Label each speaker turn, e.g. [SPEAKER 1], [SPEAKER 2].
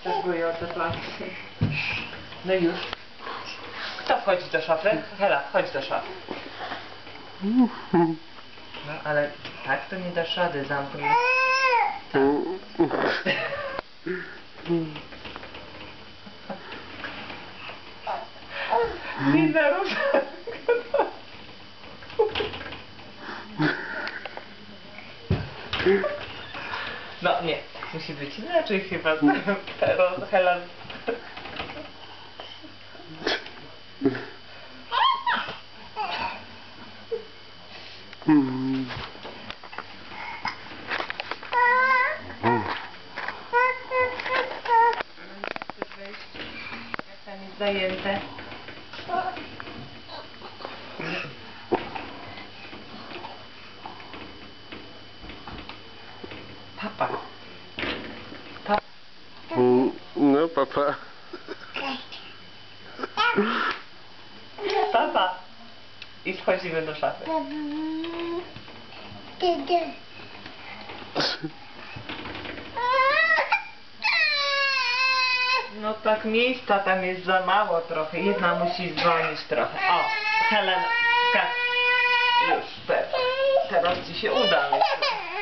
[SPEAKER 1] Próbuję o te planki. No już. Kto wchodzi do szafy? Hela, wchodź do szafy. No ale tak to nie dasz rady zamknąć. Tak. Nie zarób. No nie, musi być inaczej chyba. Teraz Hela. Jak tam jest zajęte? Papa. Papa.
[SPEAKER 2] No, papa.
[SPEAKER 1] Papa. I wchodzimy do szafy. No tak miejsca tam jest za mało trochę. Jedna musi zwolnić trochę. O, Helena. Już, teraz ci się uda. Myślę.